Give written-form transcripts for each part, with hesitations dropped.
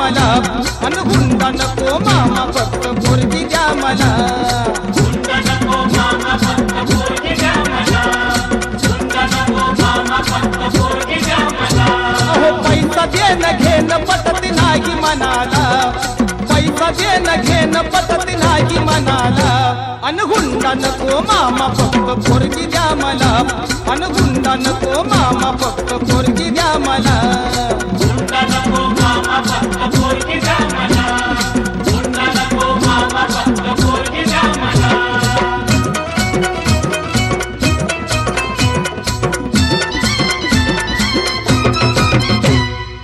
मला अन हुंडा नको मामा फक्त पोरगी द्या मला हुंडा नको मामा फक्त पोरगी द्या मला हुंडा नको मामा फक्त पोरगी द्या मला अहो पैसा देणं घेणं पटत नाही मनाला पैसा देणं घेणं पटत नाही मनाला अन हुंडा नको मामा फक्त पोरगी द्या मला अन हुंडा नको मामा फक्त पोरगी द्या मला हुंडा नको मामा फक्त पोरगी द्या मला हुंडा नको मामा फक्त पोरगी द्या मला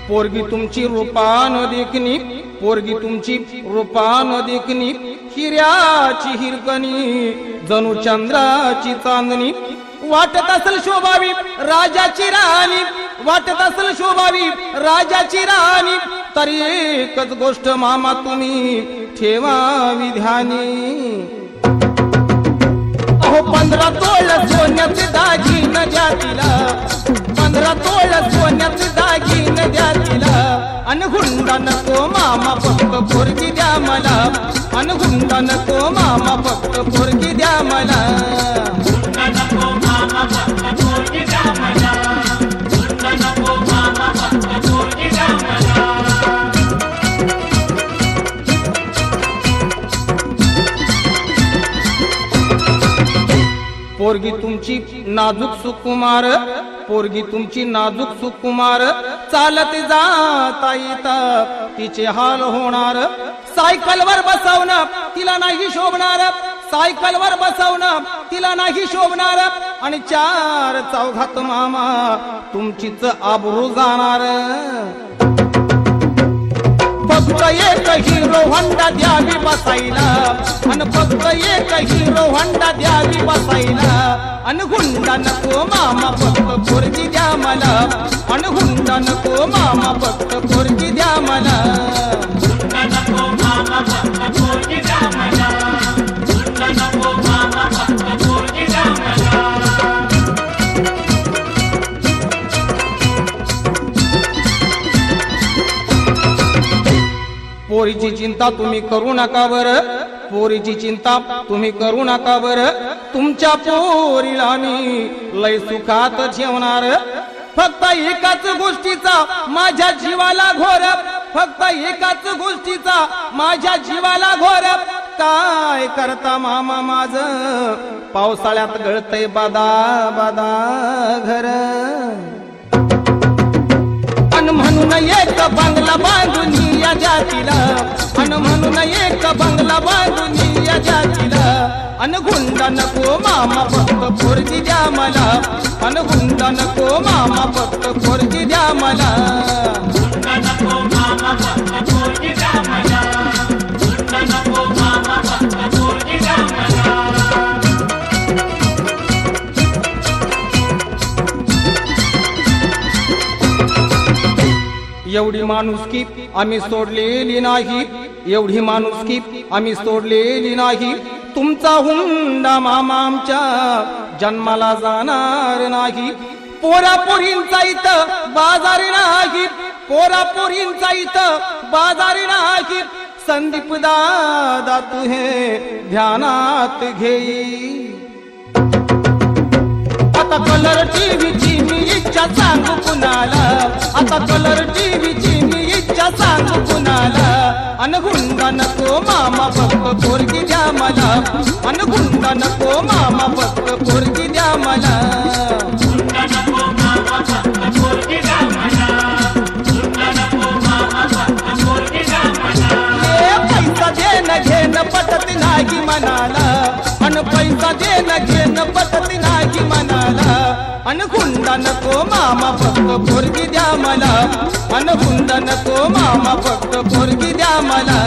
पोरगी तुमची रूपान देखणी पोरगी तुमची रूपान देखणी हिऱ्याची हिरकणी जणू चंद्राची चांदणी वाटत असेल शोभावी राजाची राणी वाटत असेल शोभावी राजाची राणी तरी एकच गोष्ट मामा तुम्ही ठेवावी ध्यानी अहो 15 तोळ सोन्याचे दागिने द्या तिला 15 तोळ सोन्याचे दागिने द्या तिला अन हुंडा नको मामा फक्त पोरगी द्या मला अन हुंडा नको मामा फक्त पोरगी द्या मला हुंडा नको मामा फक्त पोरगी द्या मला हुंडा नको मामा फक्त पोरगी द्या मला पोरगी तुमची नाजूक सुकुमार पोरगी तुमची नाजूक सुकुमार चालत जाता येता तिचे हाल होणार सायकलवर बसवणं तिला नाही शोभणार सायकलवर बसवणं तिला नाही शोभणार आणि 4 चौघात मामा तुमचीच आबरू जाणार फक्त एक हिरो होंडा द्यावी बसायला अन फक्त एक हिरो होंडा द्यावी बसायला अन हुंडा नको मामा फक्त पोरगी द्या मला अन हुंडा नको मामा फक्त पोरगी द्या मला हुंडा नको मामा फक्त पोरगी द्या मला हुंडा नको मामा फक्त पोरगी द्या मला पोरीची चिंता तुम्ही करू नका बर पोरीची चिंता तुम्ही करू नका बर तुमच्या पोरीला मी लय सुखात ठेवणार फक्त एकाच गोष्टीचा माझ्या जीवाला घोर फक्त एकाच गोष्टीचा माझ्या जीवाला घोर काय करता मामा माझ पावसाळ्यात गळतय बादा बादा घर अन म्हणून एक बंगला बांधून या जातीला अन म्हणून एक बंगला बांधून या जातीला अन हुंडा नको मामा फक्त पोरगी द्या मला अन हुंडा नको मामा फक्त पोरगी द्या मला हुंडा नको मामा फक्त पोरगी द्या मला हुंडा नको मामा फक्त पोरगी द्या मला एवढी माणुसकी आम्ही सोडलेली नाही एवढी माणुसकी आम्ही सोडलेली नाही तुमचा हुंडा मामा आमच्या जन्माला जाणार नाही पोरापोरींचा इथं बाजारी नाही पोरापोरींचा इथं बाजारी नाही संदीप दादा तू हे ध्यानात घेई आता कलर टीव्हीची मी इच्छा सांगू कुणाला आता कलर टीव्हीची मी इच्छा सांगू कुणाला अन हुंडा नको मामा फक्त पोरगी द्या मला अन हुंडा नको मामा फक्त पोरगी द्या मला हुंडा नको मामा फक्त पोरगी द्या मला हुंडा नको मामा फक्त पोरगी द्या मला पैसा देणं घेणं पटत नाही मनाला अन पैसा देणं घेणं पटत नाही मनाला अन हुंडा नको मामा फक्त पोरगी द्या मला अन हुंडा नको मामा फक्त पोरगी द्या मला